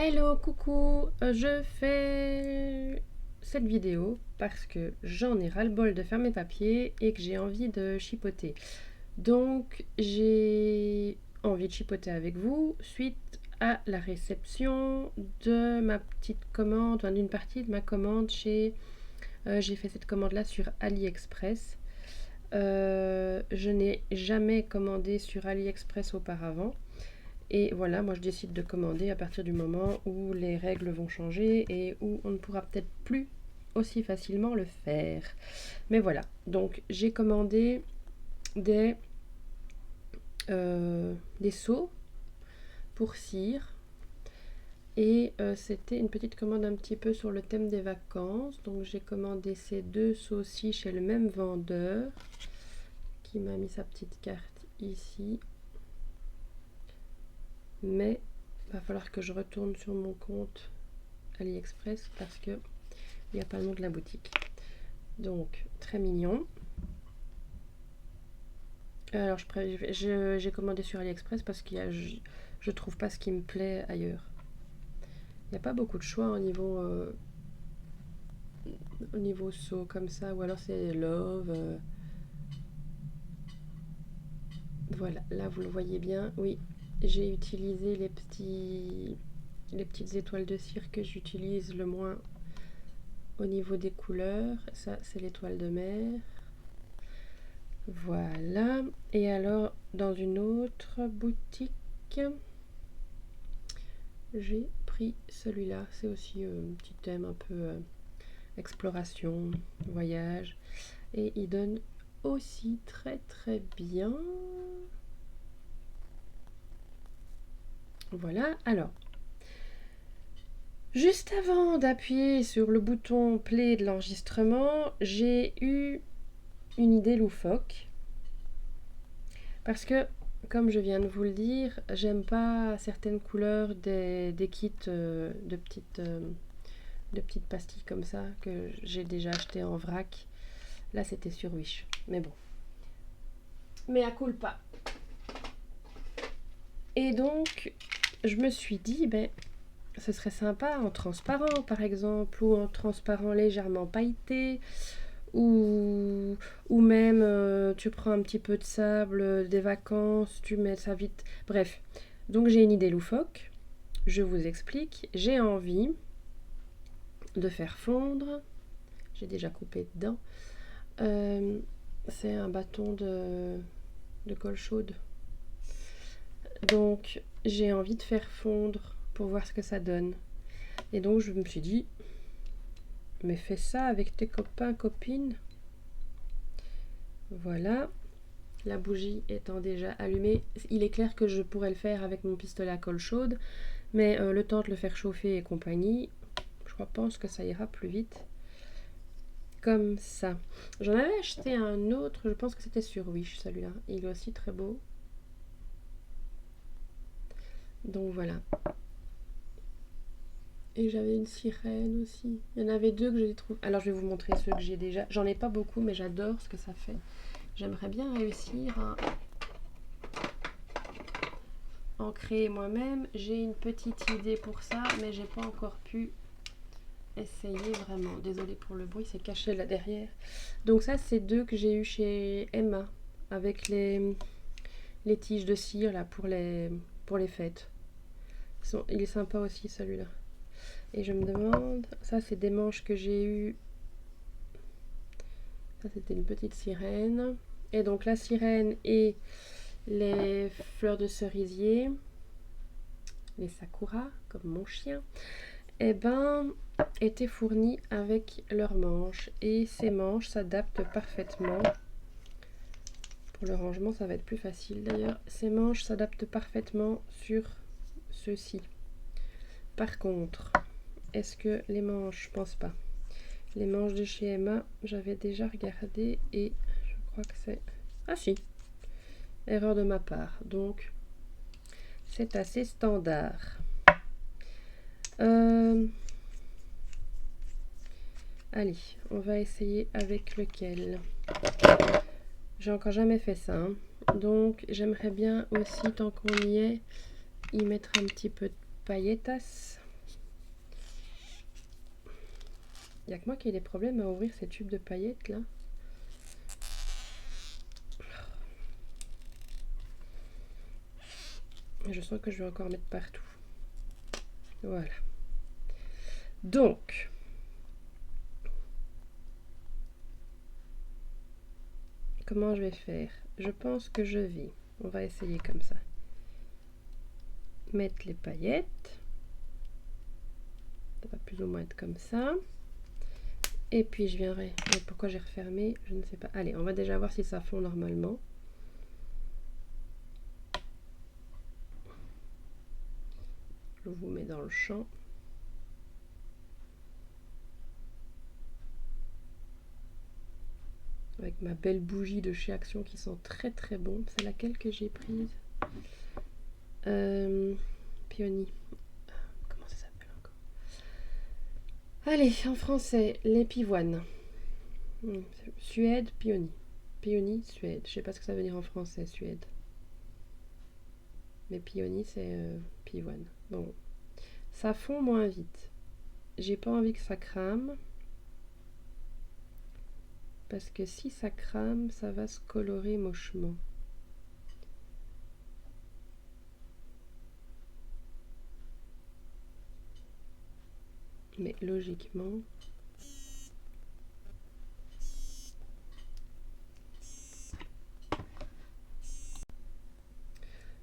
Hello, coucou, je fais cette vidéo parce que j'en ai ras-le-bol de faire mes papiers et que j'ai envie de chipoter. Donc j'ai envie de chipoter avec vous suite à la réception de ma petite commande, enfin, d'une partie de ma commande chez... j'ai fait cette commande-là sur AliExpress. Je n'ai jamais commandé sur AliExpress auparavant. Et voilà, moi je décide de commander à partir du moment où les règles vont changer et où on ne pourra peut-être plus aussi facilement le faire. Mais voilà, donc j'ai commandé des, des seaux pour cire. Et c'était une petite commande un petit peu sur le thème des vacances. Donc j'ai commandé ces deux seaux-ci chez le même vendeur qui m'a mis sa petite carte ici. Mais il va falloir que je retourne sur mon compte AliExpress parce que il n'y a pas le nom de la boutique. Donc très mignon. Alors j'ai commandé sur AliExpress parce qu'il y a, je trouve pas ce qui me plaît ailleurs. Il n'y a pas beaucoup de choix au niveau seau comme ça, ou alors c'est Love. Voilà, là vous le voyez bien. Oui, j'ai utilisé les petites étoiles de cire que j'utilise le moins au niveau des couleurs. Ça c'est l'étoile de mer. Voilà. Et alors dans une autre boutique, j'ai pris celui-là. C'est aussi un petit thème un peu exploration, voyage. Et il donne aussi très très bien. Voilà. Alors, juste avant d'appuyer sur le bouton play de l'enregistrement, j'ai eu une idée loufoque. Parce que, comme je viens de vous le dire, j'aime pas certaines couleurs des kits de petites pastilles comme ça que j'ai déjà acheté en vrac. Là, c'était sur Wish. Mais bon. Mais à culpa. Et donc, je me suis dit, ben, ce serait sympa en transparent, par exemple, ou en transparent légèrement pailleté, ou même tu prends un petit peu de sable des vacances, tu mets ça vite. Bref, donc j'ai une idée loufoque. Je vous explique. J'ai envie de faire fondre. J'ai déjà coupé dedans. C'est un bâton de colle chaude. Donc j'ai envie de faire fondre pour voir ce que ça donne. Et donc je me suis dit, mais fais ça avec tes copains, copines. Voilà. La bougie étant déjà allumée, il est clair que je pourrais le faire avec mon pistolet à colle chaude, mais le temps de le faire chauffer et compagnie, je pense que ça ira plus vite. Comme ça. J'en avais acheté un autre, je pense que c'était sur Wish celui-là. Il est aussi très beau. Donc voilà. Et j'avais une sirène aussi. Il y en avait deux que j'ai trouvé. Alors je vais vous montrer ceux que j'ai déjà. J'en ai pas beaucoup, mais j'adore ce que ça fait. J'aimerais bien réussir à en créer moi-même. J'ai une petite idée pour ça, mais j'ai pas encore pu essayer vraiment. Désolée pour le bruit, c'est caché là derrière. Donc ça, c'est deux que j'ai eu chez Emma avec les tiges de cire là pour les fêtes. Il est sympa aussi celui-là. Et je me demande, ça c'est des manches que j'ai eu. Ça c'était une petite sirène. Et donc la sirène et les fleurs de cerisier, les sakura, comme mon chien, eh ben, étaient fournies avec leurs manches. Et ces manches s'adaptent parfaitement. Pour le rangement, ça va être plus facile d'ailleurs. Ces manches s'adaptent parfaitement sur ceux-ci. Par contre, est-ce que les manches, je pense pas. Les manches de chez Emma, j'avais déjà regardé et je crois que c'est... Ah si, erreur de ma part. Donc, c'est assez standard. Allez, on va essayer avec lequel. J'ai encore jamais fait ça. Hein. Donc, j'aimerais bien aussi, tant qu'on y est, y mettre un petit peu de pailletas. Il n'y a que moi qui ai des problèmes à ouvrir ces tubes de paillettes là. Et je sens que je vais encore mettre partout. Voilà. Donc, comment je vais faire? Je pense que je vais, on va essayer comme ça. Mettre les paillettes. Ça va plus ou moins être comme ça. Et puis je viendrai. Et pourquoi j'ai refermé? Je ne sais pas. Allez, on va déjà voir si ça fond normalement. Je vous mets dans le champ. Avec ma belle bougie de chez Action qui sent très très bon. C'est laquelle que j'ai prise? Peony. Comment ça s'appelle encore? Allez, en français, les pivoines. Suède, Peony. Peony, Suède. Je sais pas ce que ça veut dire en français, Suède. Mais Peony, c'est pivoine. Bon, ça fond moins vite. J'ai pas envie que ça crame. Parce que si ça crame, ça va se colorer mochement. Mais logiquement...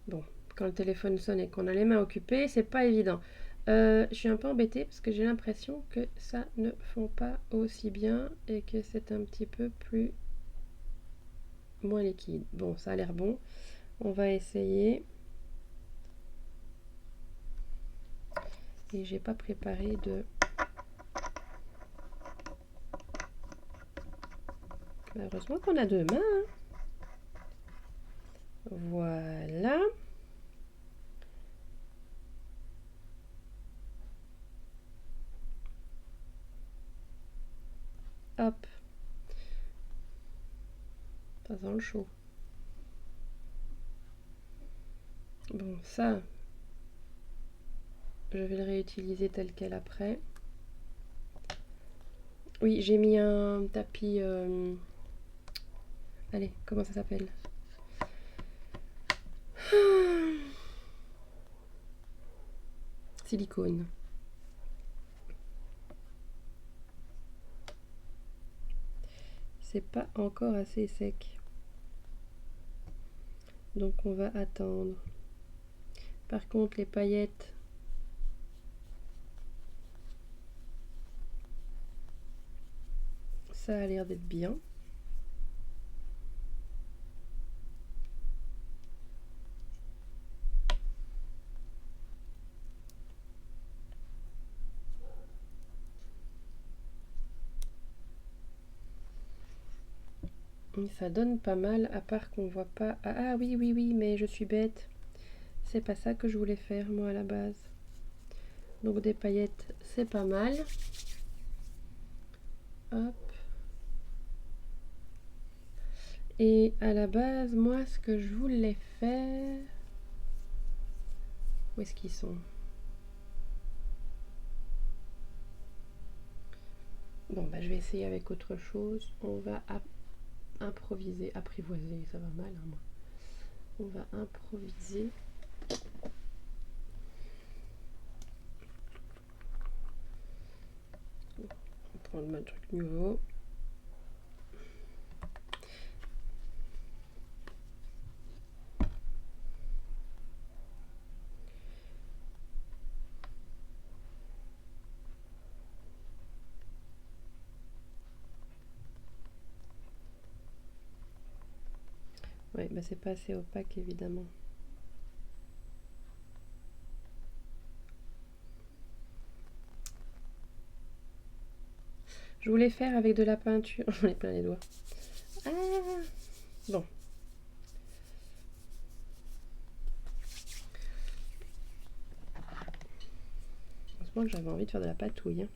Bon, quand le téléphone sonne et qu'on a les mains occupées, c'est pas évident. Je suis un peu embêtée parce que j'ai l'impression que ça ne fond pas aussi bien et que c'est un petit peu plus moins liquide. Bon, ça a l'air bon. On va essayer. Et j'ai pas préparé de... Heureusement qu'on a deux mains. Hein. Voilà. Hop. Ça sent le chaud. Bon, ça, je vais le réutiliser tel quel après. Oui, j'ai mis un tapis... Allez, comment ça s'appelle? Silicone. C'est pas encore assez sec. Donc on va attendre. Par contre, les paillettes... Ça a l'air d'être bien. Et ça donne pas mal, à part qu'on voit pas... Ah oui, oui, oui, mais je suis bête. C'est pas ça que je voulais faire, moi, à la base. Donc des paillettes, c'est pas mal. Hop. Et à la base, moi, ce que je voulais faire... Où est-ce qu'ils sont? Bon, bah, je vais essayer avec autre chose. On va improviser, apprivoiser, ça va mal, hein, moi. On va improviser. On va prendre un truc nouveau. Ouais, bah c'est pas assez opaque évidemment. Je voulais faire avec de la peinture. J'en ai plein les doigts. Ah bon. Heureusement que j'avais envie de faire de la patouille. Hein.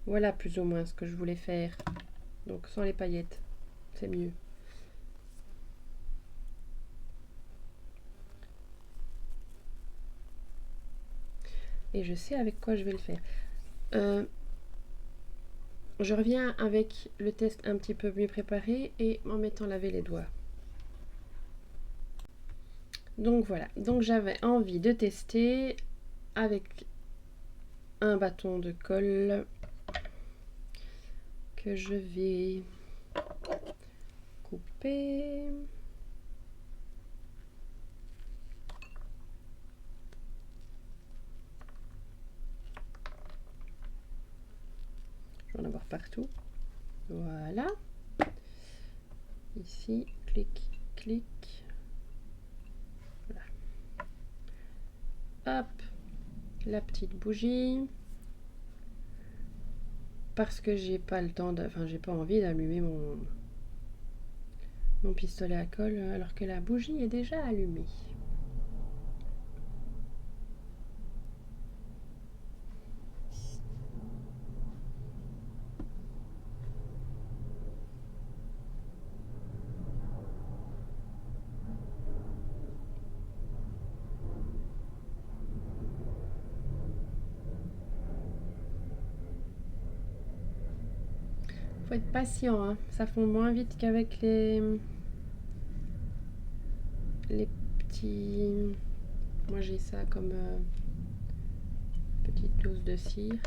Voilà plus ou moins ce que je voulais faire. Donc sans les paillettes, c'est mieux. Et je sais avec quoi je vais le faire. Je reviens avec le test un petit peu mieux préparé et en m'étant lavé les doigts. Donc voilà, donc j'avais envie de tester avec un bâton de colle que je vais couper. Je vais en avoir partout. Voilà. Ici, clic, clic. Voilà. Hop, la petite bougie. Parce que j'ai pas le temps, enfin j'ai pas envie d'allumer mon pistolet à colle alors que la bougie est déjà allumée. Faut être patient, hein. Ça fond moins vite qu'avec les petits. Moi j'ai ça comme petite dose de cire.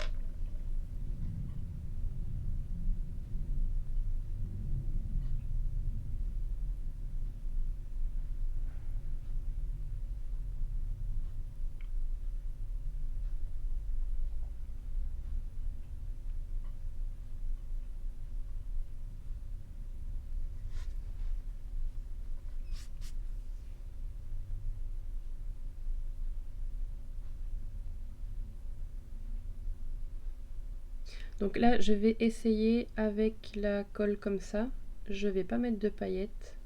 Donc là, je vais essayer avec la colle comme ça. Je vais pas mettre de paillettes.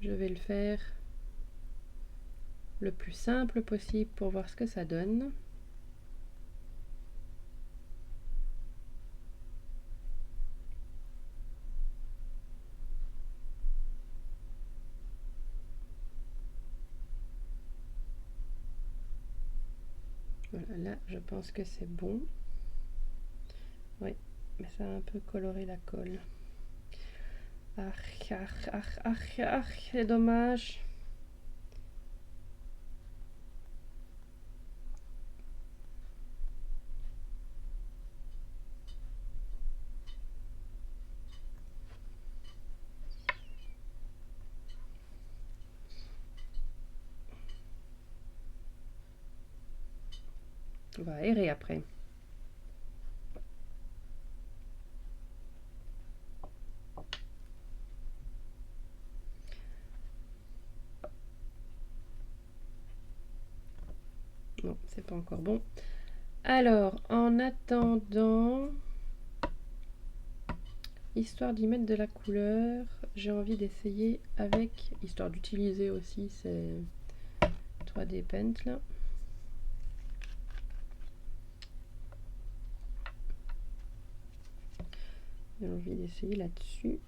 Je vais le faire le plus simple possible pour voir ce que ça donne. Voilà, là, je pense que c'est bon. Oui, mais ça a un peu coloré la colle. C'est dommage. On va aérer après. Non, c'est pas encore bon. Alors, en attendant, histoire d'y mettre de la couleur, j'ai envie d'essayer avec, histoire d'utiliser aussi ces 3D Paint là. J'ai envie d'essayer là-dessus.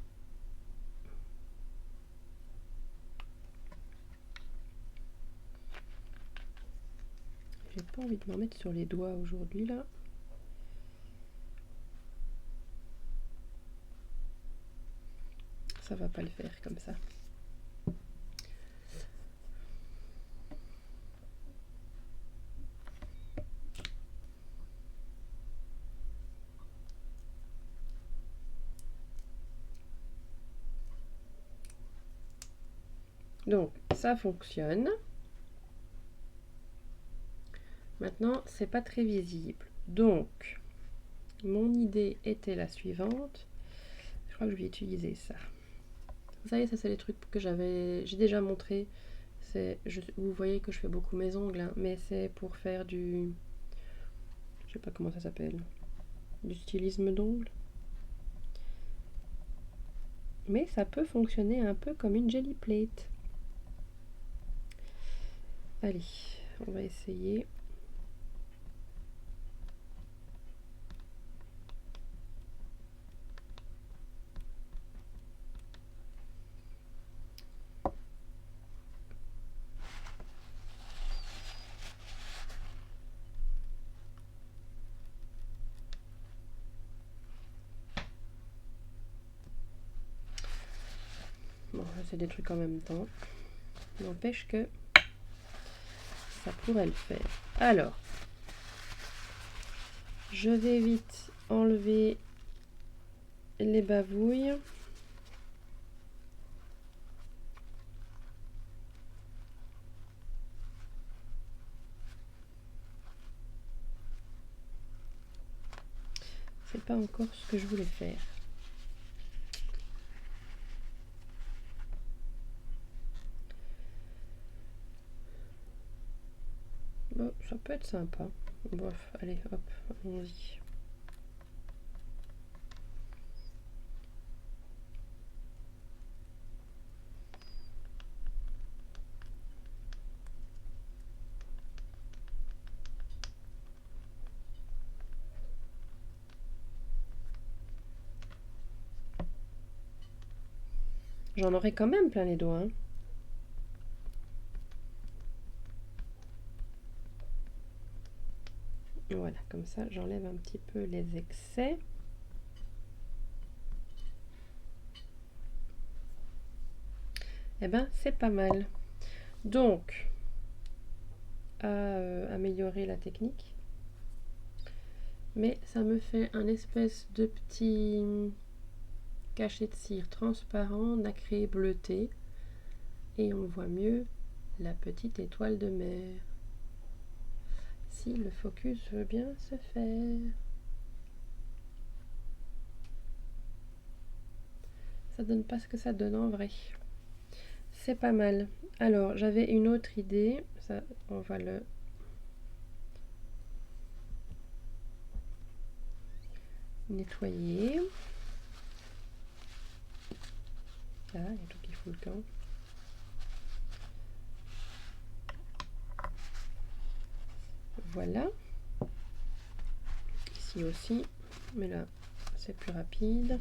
J'ai pas envie de m'en mettre sur les doigts aujourd'hui là. Ça va pas le faire comme ça. Donc ça fonctionne. Maintenant, c'est pas très visible. Donc, mon idée était la suivante. Je crois que je vais utiliser ça. Vous savez, ça c'est les trucs que j'ai déjà montré. Vous voyez que je fais beaucoup mes ongles, hein, mais c'est pour faire du, je sais pas comment ça s'appelle, du stylisme d'ongles. Mais ça peut fonctionner un peu comme une jelly plate. Allez, on va essayer. Bon, c'est des trucs en même temps. N'empêche que ça pourrait le faire. Alors, je vais vite enlever les bavouilles. C'est pas encore ce que je voulais faire. Bon, ça peut être sympa. Bof, allez, hop, allons-y. J'en aurai quand même plein les doigts. Hein. Voilà, comme ça, j'enlève un petit peu les excès. Eh ben, c'est pas mal. Donc, à améliorer la technique. Mais ça me fait un espèce de petit cachet de cire transparent, nacré, bleuté. Et on voit mieux la petite étoile de mer. Si le focus veut bien se faire. Ça donne pas ce que ça donne en vrai. C'est pas mal. Alors, j'avais une autre idée. Ça, on va le nettoyer. Ah, il y a tout qui fout le camp. Voilà. Ici aussi. Mais là, c'est plus rapide.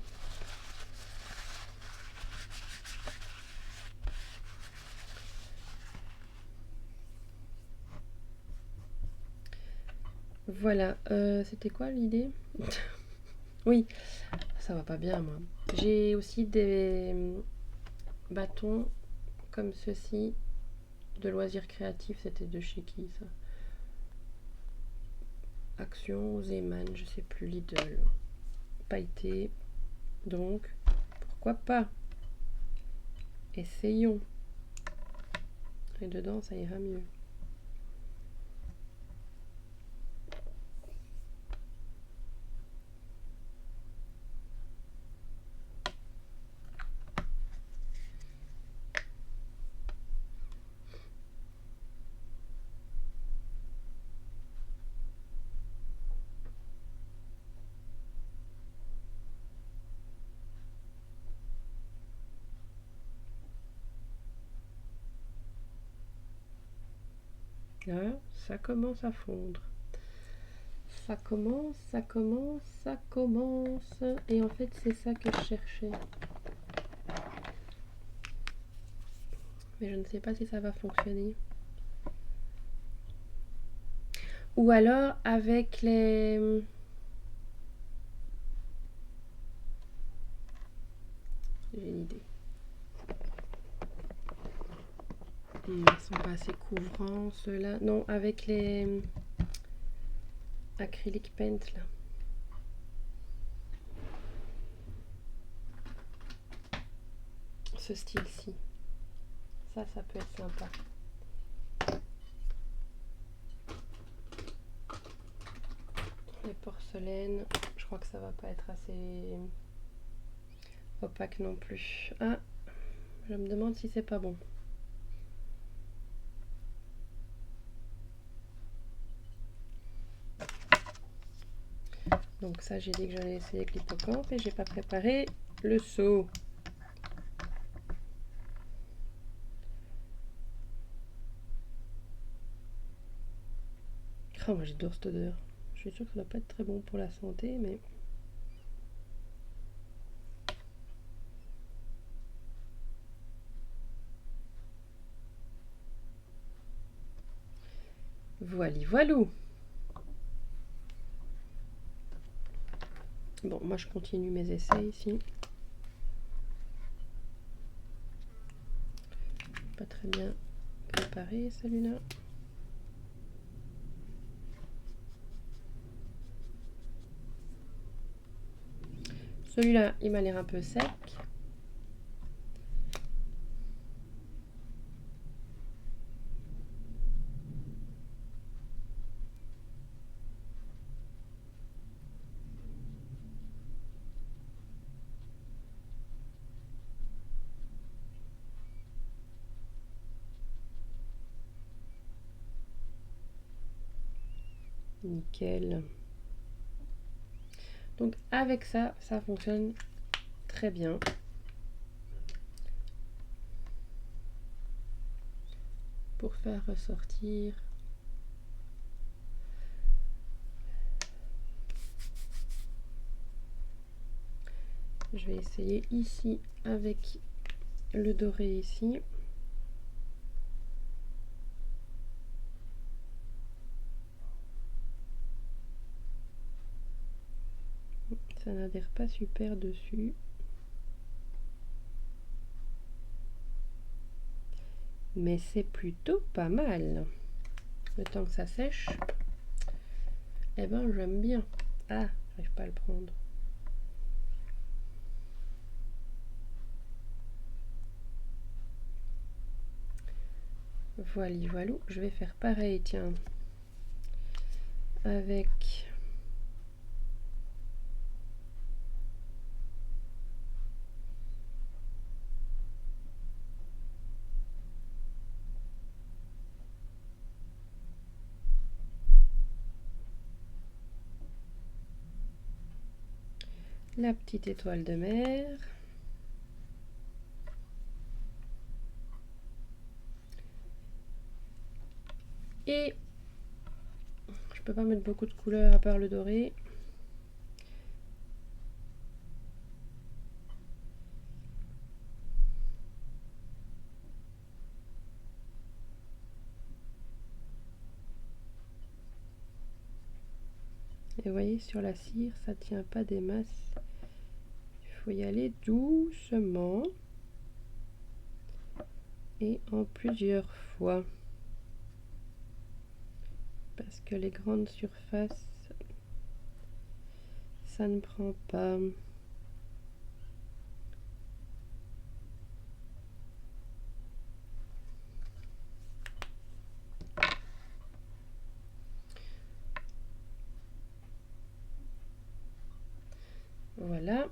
Voilà. C'était quoi l'idée? Oui, ça va pas bien, moi. J'ai aussi des bâtons comme ceci de loisirs créatifs. C'était de chez qui, ça? Action, Zeman, je sais plus, Lidl. Pailleté. Donc, pourquoi pas? Essayons. Et dedans, ça ira mieux. Là, ça commence à fondre. Ça commence, ça commence, ça commence. Et en fait, c'est ça que je cherchais. Mais je ne sais pas si ça va fonctionner. Ou alors avec les... J'ai une idée. Ils sont pas assez couvrants, ceux-là. Non, avec les acrylic paint, là. Ce style-ci. Ça peut être sympa. Les porcelaines, je crois que ça va pas être assez opaque non plus. Ah, je me demande si c'est pas bon. Donc ça, j'ai dit que j'allais essayer avec l'hippocampe et j'ai pas préparé le seau. Oh, moi j'adore cette odeur. Je suis sûre que ça doit pas être très bon pour la santé, mais... Voili voilou. Bon, moi je continue mes essais ici. Pas très bien préparé celui-là. Celui-là, il m'a l'air un peu sec. Nickel. Donc avec ça, ça fonctionne très bien. Pour faire ressortir je vais essayer ici avec le doré ici. Ça n'adhère pas super dessus. Mais c'est plutôt pas mal. Le temps que ça sèche, eh ben j'aime bien. Ah, j'arrive pas à le prendre. Voilà, voilà. Je vais faire pareil, tiens, avec la petite étoile de mer. Et je peux pas mettre beaucoup de couleurs à part le doré. Et vous voyez, sur la cire, ça tient pas des masses. Il faut y aller doucement et en plusieurs fois. Parce que les grandes surfaces, ça ne prend pas. Voilà.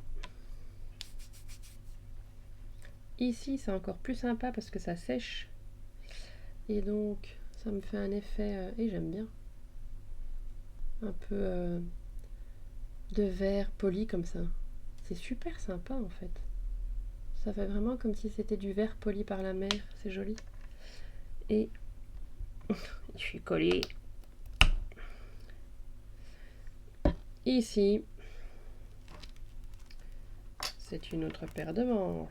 Ici, c'est encore plus sympa parce que ça sèche. Et donc, ça me fait un effet, et j'aime bien, un peu de verre poli comme ça. C'est super sympa en fait. Ça fait vraiment comme si c'était du verre poli par la mer. C'est joli. Et je suis collée. Ici, c'est une autre paire de manches.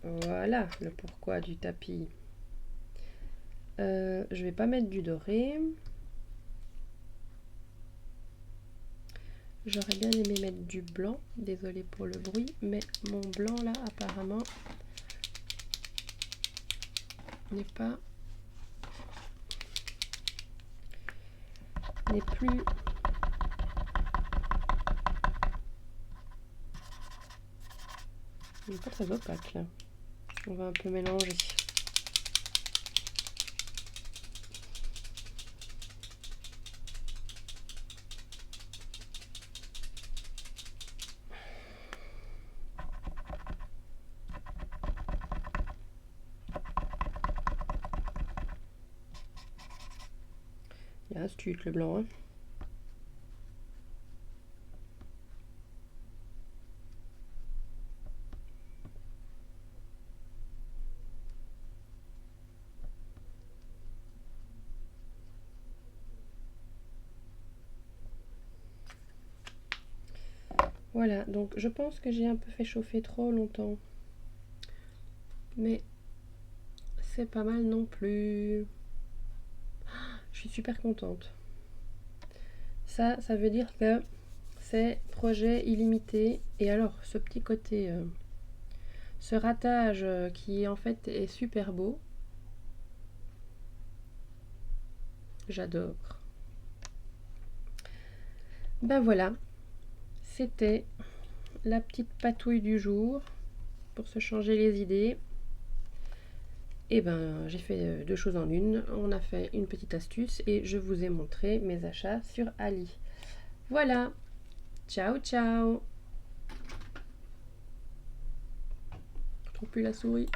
Voilà le pourquoi du tapis. Je vais pas mettre du doré. J'aurais bien aimé mettre du blanc. Désolée pour le bruit, mais mon blanc là apparemment n'est plus il n'est pas très opaque là. On va un peu mélanger. Il est astuce le blanc, hein. Voilà, donc je pense que j'ai un peu fait chauffer trop longtemps. Mais c'est pas mal non plus. Je suis super contente. Ça veut dire que c'est projet illimité. Et alors, ce petit côté, ce ratage qui en fait est super beau. j'adore. Ben voilà, c'était la petite patouille du jour pour se changer les idées. Et ben j'ai fait 2 choses en une. On a fait une petite astuce et je vous ai montré mes achats sur Ali. Voilà, ciao ciao. Je trouve plus la souris.